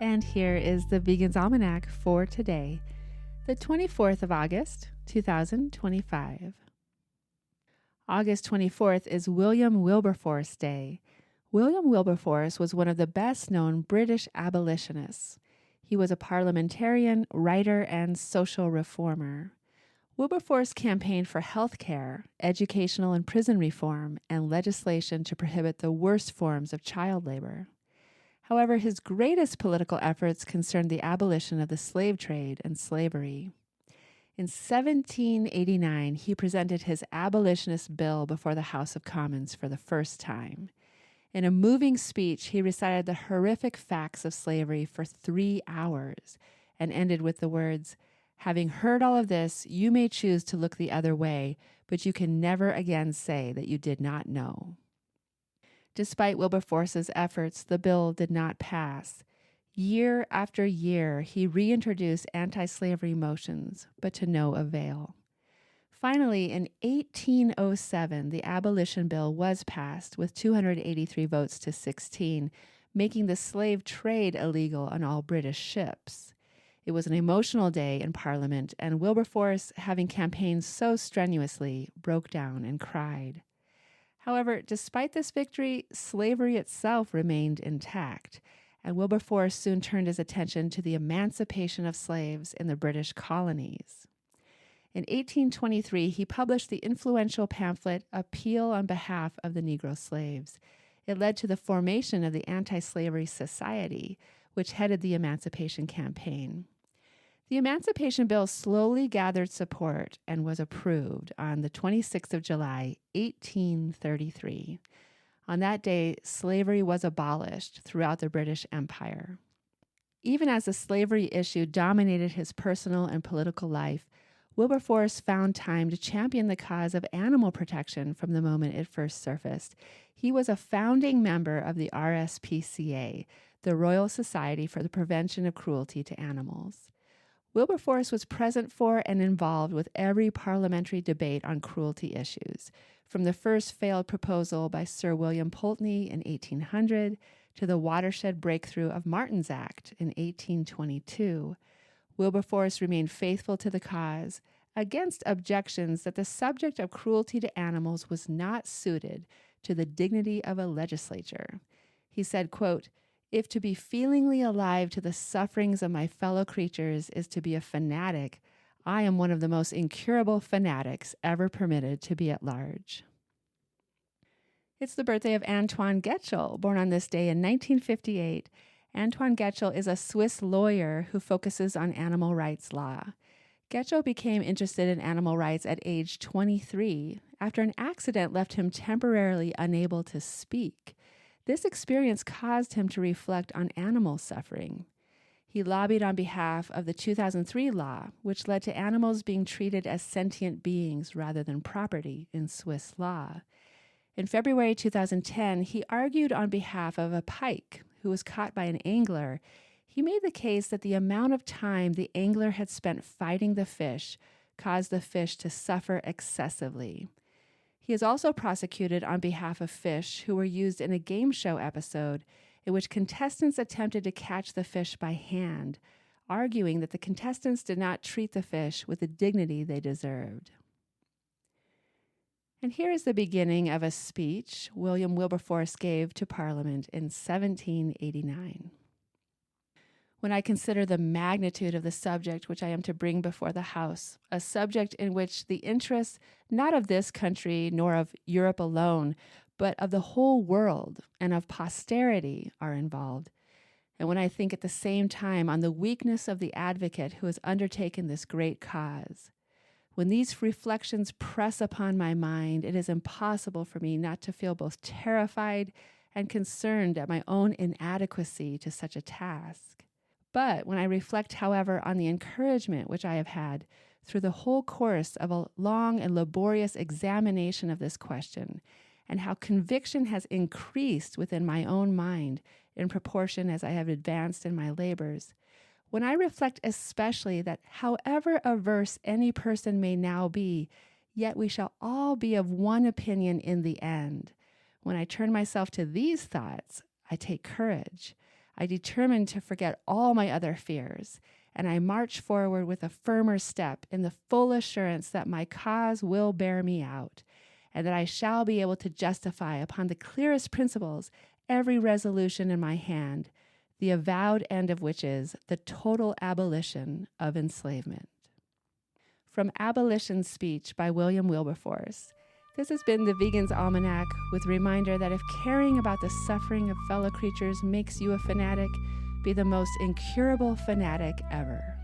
And here is the Vegan's Almanac for today, the 24th of August, 2025. August 24th is William Wilberforce Day. William Wilberforce was one of the best-known British abolitionists. He was a parliamentarian, writer, and social reformer. Wilberforce campaigned for health care, educational and prison reform, and legislation to prohibit the worst forms of child labor. However, his greatest political efforts concerned the abolition of the slave trade and slavery. In 1789, he presented his abolitionist bill before the House of Commons for the first time. In a moving speech, he recited the horrific facts of slavery for 3 hours and ended with the words, "Having heard all of this, you may choose to look the other way, but you can never again say that you did not know." Despite Wilberforce's efforts, the bill did not pass. Year after year, he reintroduced anti-slavery motions, but to no avail. Finally, in 1807, the abolition bill was passed with 283 votes to 16, making the slave trade illegal on all British ships. It was an emotional day in Parliament, and Wilberforce, having campaigned so strenuously, broke down and cried. However, despite this victory, slavery itself remained intact, and Wilberforce soon turned his attention to the emancipation of slaves in the British colonies. In 1823, he published the influential pamphlet Appeal on Behalf of the Negro Slaves. It led to the formation of the Anti-Slavery Society, which headed the emancipation campaign. The Emancipation Bill slowly gathered support and was approved on the 26th of July, 1833. On that day, slavery was abolished throughout the British Empire. Even as the slavery issue dominated his personal and political life, Wilberforce found time to champion the cause of animal protection from the moment it first surfaced. He was a founding member of the RSPCA, the Royal Society for the Prevention of Cruelty to Animals. Wilberforce was present for and involved with every parliamentary debate on cruelty issues, from the first failed proposal by Sir William Pulteney in 1800 to the watershed breakthrough of Martin's Act in 1822. Wilberforce remained faithful to the cause, against objections that the subject of cruelty to animals was not suited to the dignity of a legislature. He said, quote, "If to be feelingly alive to the sufferings of my fellow creatures is to be a fanatic, I am one of the most incurable fanatics ever permitted to be at large." It's the birthday of Antoine Goetschel, born on this day in 1958. Antoine Goetschel is a Swiss lawyer who focuses on animal rights law. Goetschel became interested in animal rights at age 23 after an accident left him temporarily unable to speak. This experience caused him to reflect on animal suffering. He lobbied on behalf of the 2003 law, which led to animals being treated as sentient beings rather than property in Swiss law. In February 2010, he argued on behalf of a pike who was caught by an angler. He made the case that the amount of time the angler had spent fighting the fish caused the fish to suffer excessively. He is also prosecuted on behalf of fish who were used in a game show episode in which contestants attempted to catch the fish by hand, arguing that the contestants did not treat the fish with the dignity they deserved. And here is the beginning of a speech William Wilberforce gave to Parliament in 1789. When I consider the magnitude of the subject which I am to bring before the House, a subject in which the interests not of this country nor of Europe alone, but of the whole world and of posterity are involved, and when I think at the same time on the weakness of the advocate who has undertaken this great cause, when these reflections press upon my mind, it is impossible for me not to feel both terrified and concerned at my own inadequacy to such a task. But when I reflect, however, on the encouragement which I have had through the whole course of a long and laborious examination of this question, and how conviction has increased within my own mind in proportion as I have advanced in my labors, when I reflect especially that however averse any person may now be, yet we shall all be of one opinion in the end, when I turn myself to these thoughts, I take courage. I determine to forget all my other fears, and I march forward with a firmer step in the full assurance that my cause will bear me out, and that I shall be able to justify upon the clearest principles every resolution in my hand, the avowed end of which is the total abolition of enslavement. From Abolition Speech by William Wilberforce. This has been the Vegan's Almanac, with a reminder that if caring about the suffering of fellow creatures makes you a fanatic, be the most incurable fanatic ever.